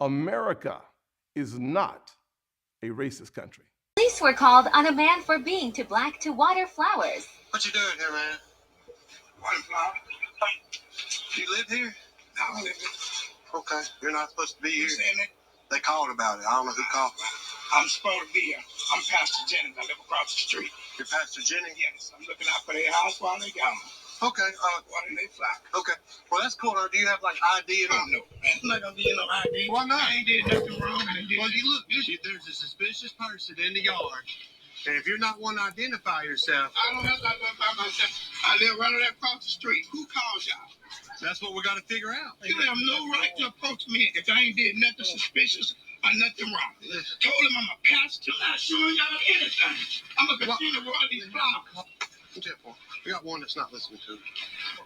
America is not a racist country. Police were called on a man for being too black to water flowers. What you doing here, man? Water flowers. You live here? No, I don't live here. Okay, you're not supposed to be here. They called about it. I don't know who called about it. I'm supposed to be here. I'm Pastor Jennings. I live across the street. You're Pastor Jennings? Yes. I'm looking out for their house while they gone. Okay. While they fly. Okay. Well, that's cool. Do you have like ID and all? No, man. I'm not gonna give you no ID. Why not? I ain't did nothing wrong. Well, you look. There's a suspicious person in the yard. And if you're not one to identify yourself, I don't have to identify myself. I live right across the street. Who calls y'all? That's what we got to figure out. You have no right to approach me if I ain't did nothing suspicious or nothing wrong. Told him I'm a pastor. I'm not showing y'all anything. I'm gonna continue to roll these flowers. We got one that's not listening to.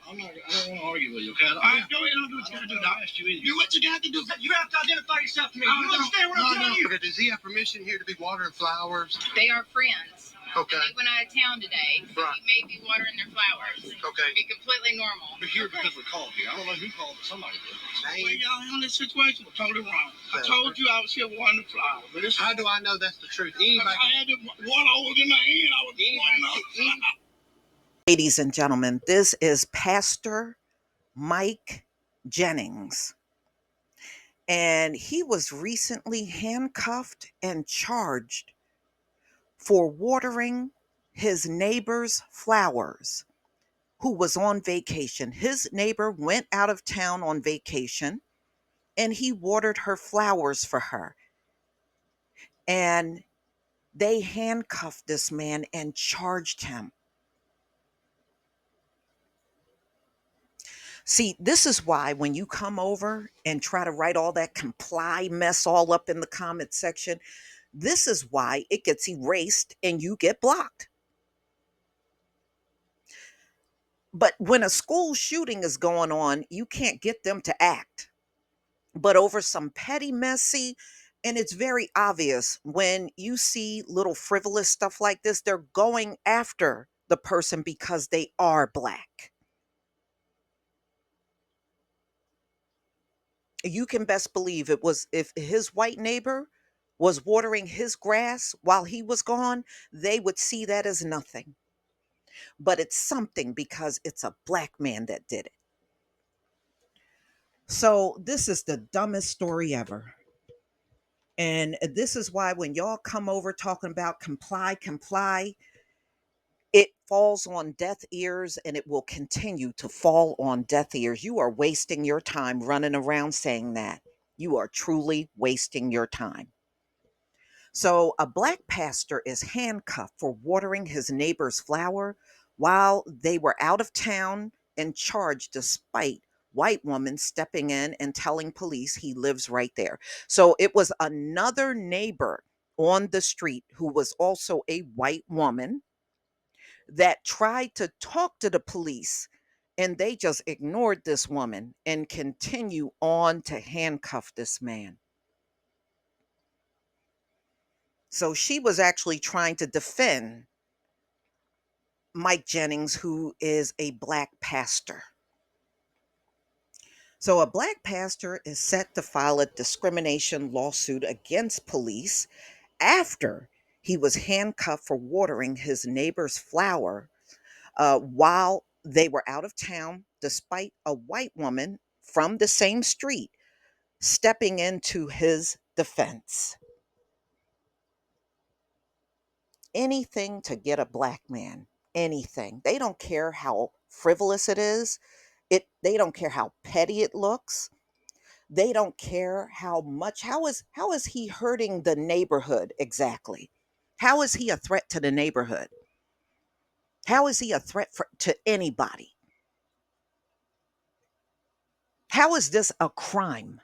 I don't want to argue with you, okay? All right, go ahead and do what you got to do. I asked you anything. Do what you got to do. You have to identify yourself to me. You understand what I'm telling you? Okay, does he have permission here to be watering flowers? They are friends. Okay. They went out of town today. Right. He may be watering their flowers. Okay. It'd be completely normal. We're here because we called here. I don't know who called, but somebody did. Well, y'all in this situation was totally wrong. I told you I was here watering the flowers. But how do I know that's the truth? Anybody? I had the water over in my hand. I was watering those flowers. Ladies and gentlemen, this is Pastor Mike Jennings, and he was recently handcuffed and charged for watering his neighbor's flowers, who was on vacation. His neighbor went out of town on vacation, and he watered her flowers for her. And they handcuffed this man and charged him. See, this is why when you come over and try to write all that comply mess all up in the comment section, this is why it gets erased and you get blocked. But when a school shooting is going on, you can't get them to act. But over some petty messy, and it's very obvious when you see little frivolous stuff like this, they're going after the person because they are black. You can best believe it was, if his white neighbor was watering his grass while he was gone, they would see that as nothing. But it's something because it's a black man that did it. So this is the dumbest story ever. And this is why when y'all come over talking about comply, it falls on deaf ears, and it will continue to fall on deaf ears. You are wasting your time running around saying that. You are truly wasting your time. So, a black pastor is handcuffed for watering his neighbor's flower while they were out of town and charged despite white woman stepping in and telling police he lives right there. So, it was another neighbor on the street who was also a white woman that tried to talk to the police, and they just ignored this woman and continue on to handcuff this man. So she was actually trying to defend Mike Jennings, who is a black pastor. So a black pastor is set to file a discrimination lawsuit against police after he was handcuffed for watering his neighbor's flower while they were out of town, despite a white woman from the same street stepping into his defense. Anything to get a black man, anything. They don't care how frivolous it is. They don't care how petty it looks. They don't care how much. How is he hurting the neighborhood exactly? How is he a threat to the neighborhood? How is he a threat to anybody? How is this a crime?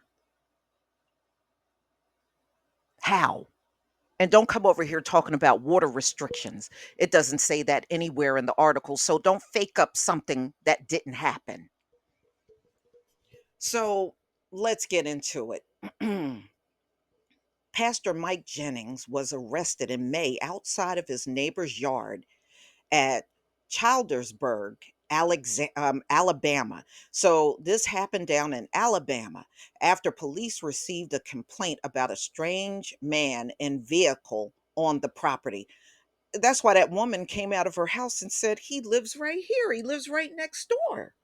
How? And don't come over here talking about water restrictions. It doesn't say that anywhere in the article. So don't fake up something that didn't happen. So let's get into it. Pastor Mike Jennings was arrested in May outside of his neighbor's yard at Childersburg Alabama. So this happened down in Alabama after police received a complaint about a strange man and vehicle on the property. That's why that woman came out of her house and said, he lives right here. He lives right next door.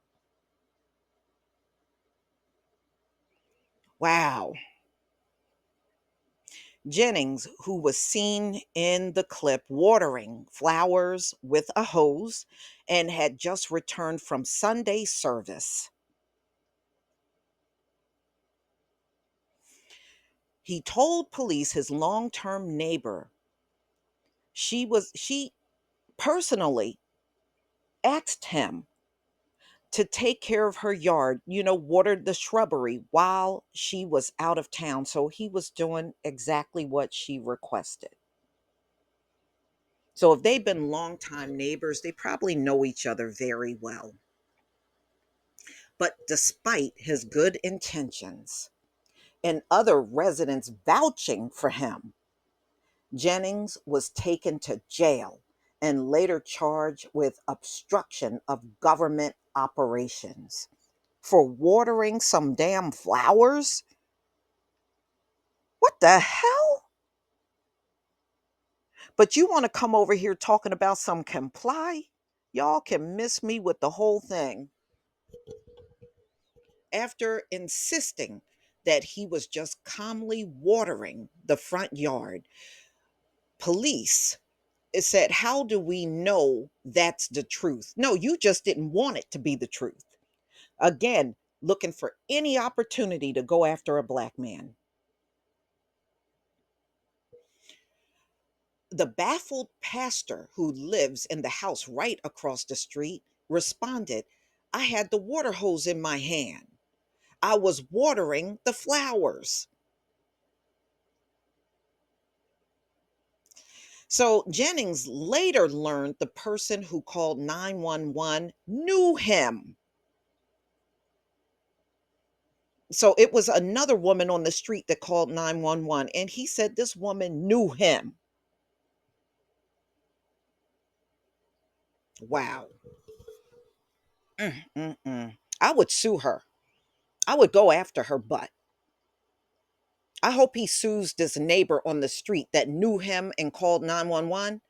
Wow. Jennings, who was seen in the clip watering flowers with a hose and had just returned from Sunday service. He told police his long-term neighbor, she personally asked him to take care of her yard, watered the shrubbery while she was out of town. So he was doing exactly what she requested. So if they've been longtime neighbors, they probably know each other very well. But despite his good intentions and other residents vouching for him, Jennings was taken to jail and later charged with obstruction of government operations for watering some damn flowers. What the hell? But you want to come over here talking about some comply? Y'all can miss me with the whole thing. After insisting that he was just calmly watering the front yard, police said, how do we know that's the truth? No, you just didn't want it to be the truth. Again, looking for any opportunity to go after a black man. The baffled pastor who lives in the house right across the street responded, I had the water hose in my hand. I was watering the flowers. So Jennings later learned the person who called 911 knew him. So it was another woman on the street that called 911, and he said this woman knew him. Wow. I would sue her. I would go after her butt. I hope he sues this neighbor on the street that knew him and called 911.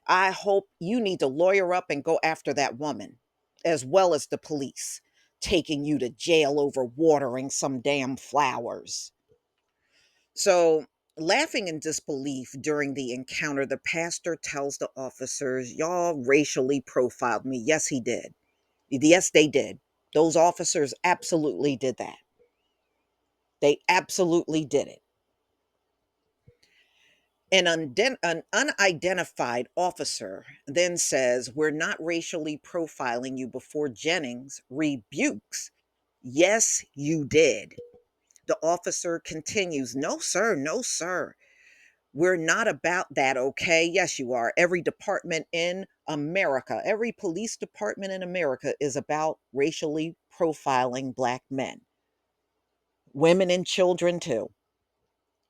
I hope you need to lawyer up and go after that woman, as well as the police, taking you to jail over watering some damn flowers. So, laughing in disbelief during the encounter, the pastor tells the officers, y'all racially profiled me. Yes, he did. Yes, they did. Those officers absolutely did that. They absolutely did it. An unidentified officer then says, we're not racially profiling you, before Jennings rebukes, yes, you did. The officer continues, no, sir, no, sir. We're not about that, okay? Yes, you are. Every department in America, every police department in America is about racially profiling black men, women, and children too.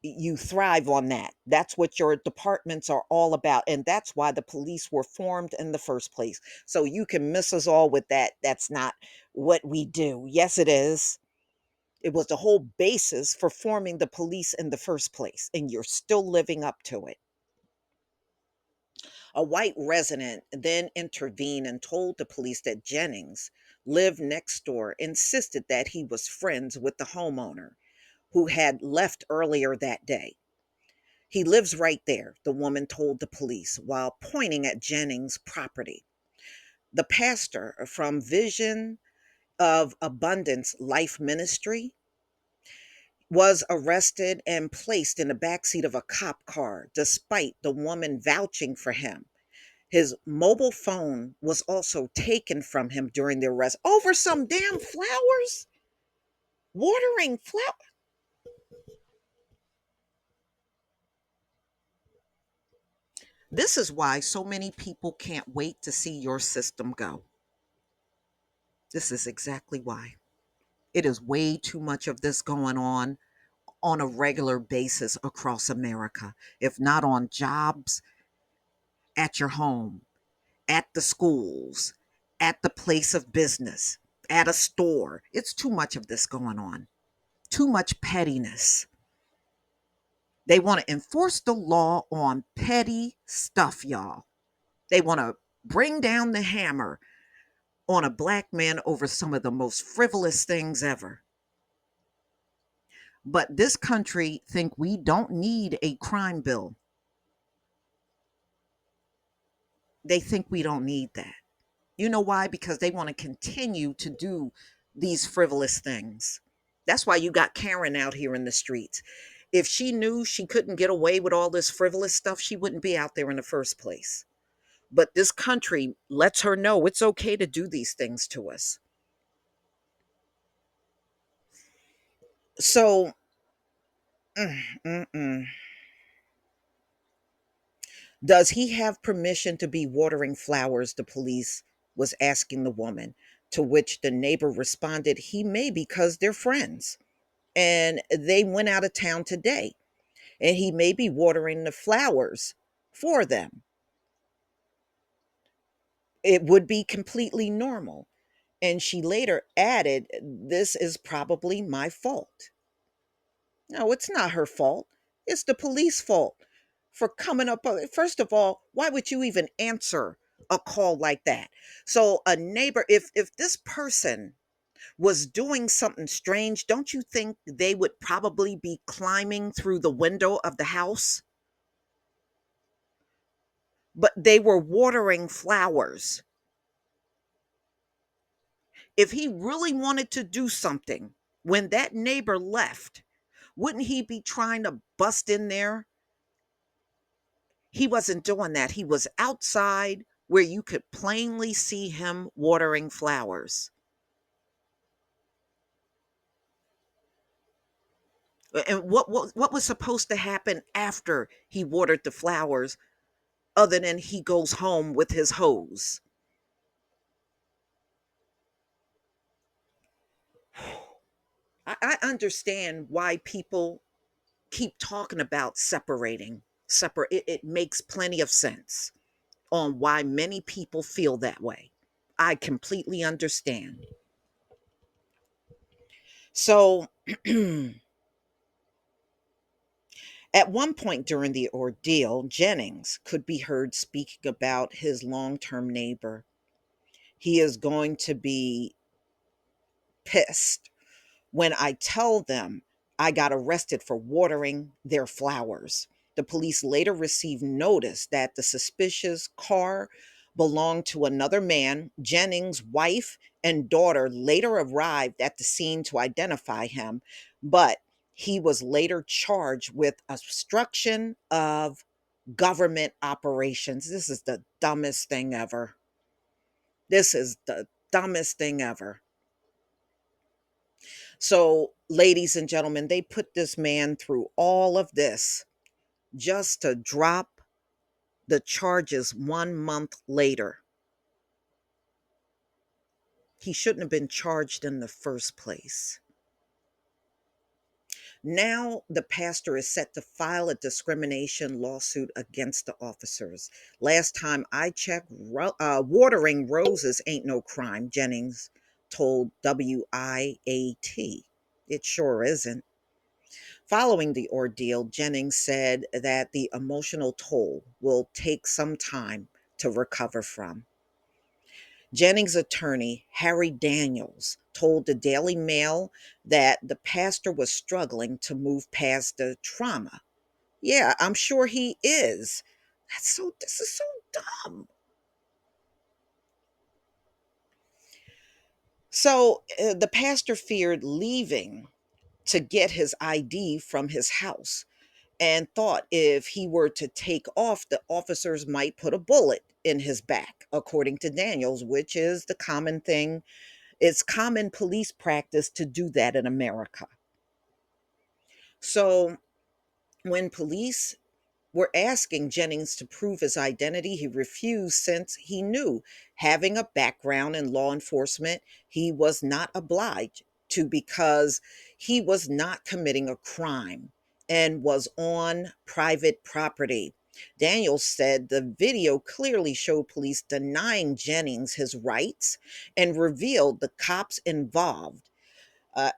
You thrive on that. That's what your departments are all about. And that's why the police were formed in the first place. So you can miss us all with that. That's not what we do. Yes, it is. It was the whole basis for forming the police in the first place. And you're still living up to it. A white resident then intervened and told the police that Jennings lived next door, insisted that he was friends with the homeowner who had left earlier that day. He lives right there, the woman told the police while pointing at Jennings' property. The pastor from Vision of Abundance Life Ministry was arrested and placed in the backseat of a cop car despite the woman vouching for him. His mobile phone was also taken from him during the arrest over some damn flowers. Watering flowers. This is why so many people can't wait to see your system go. This is exactly why. It is way too much of this going on a regular basis across America, if not on jobs, at your home, at the schools, at the place of business, at a store. It's too much of this going on, too much pettiness. They want to enforce the law on petty stuff, y'all. They want to bring down the hammer on a black man over some of the most frivolous things ever. But this country think we don't need a crime bill. They think we don't need that. You know why? Because they want to continue to do these frivolous things. That's why you got Karen out here in the streets. If she knew she couldn't get away with all this frivolous stuff, she wouldn't be out there in the first place. But this country lets her know it's okay to do these things to us. So, mm, mm, mm. Does he have permission to be watering flowers? The police was asking the woman, to which the neighbor responded, he may because they're friends and they went out of town today and he may be watering the flowers for them. It would be completely normal. And she later added, this is probably my fault. No, it's not her fault. It's the police fault for coming up. First of all, why would you even answer a call like that? So a neighbor, if this person was doing something strange, don't you think they would probably be climbing through the window of the house? But they were watering flowers. If he really wanted to do something, when that neighbor left, wouldn't he be trying to bust in there? He wasn't doing that. He was outside where you could plainly see him watering flowers. And what was supposed to happen after he watered the flowers other than he goes home with his hose? I understand why people keep talking about separating. It makes plenty of sense on why many people feel that way. I completely understand. So at one point during the ordeal, Jennings could be heard speaking about his long term neighbor. He is going to be pissed when I tell them I got arrested for watering their flowers. The police later received notice that the suspicious car belonged to another man. Jennings' wife and daughter later arrived at the scene to identify him, but he was later charged with obstruction of government operations. This is the dumbest thing ever. This is the dumbest thing ever. So, ladies and gentlemen, they put this man through all of this just to drop the charges 1 month later. He shouldn't have been charged in the first place. Now, the pastor is set to file a discrimination lawsuit against the officers. Last time I checked, watering roses ain't no crime, Jennings told WIAT. It sure isn't. Following the ordeal, Jennings said that the emotional toll will take some time to recover from. Jennings' attorney, Harry Daniels, told the Daily Mail that the pastor was struggling to move past the trauma. Yeah, I'm sure he is. This is so dumb. So the pastor feared leaving to get his ID from his house and thought if he were to take off, the officers might put a bullet in his back, according to Daniels, which is the common thing. It's common police practice to do that in America. So when police were asking Jennings to prove his identity, he refused since he knew, having a background in law enforcement, he was not obliged to because he was not committing a crime and was on private property. Daniels said the video clearly showed police denying Jennings his rights and revealed the cops involved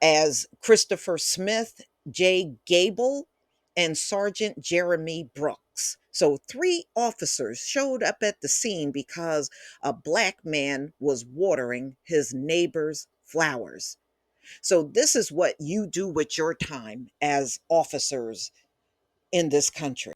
as Christopher Smith, Jay Gable, and Sergeant Jeremy Brooks. So 3 officers showed up at the scene because a black man was watering his neighbor's flowers. So this is what you do with your time as officers in this country.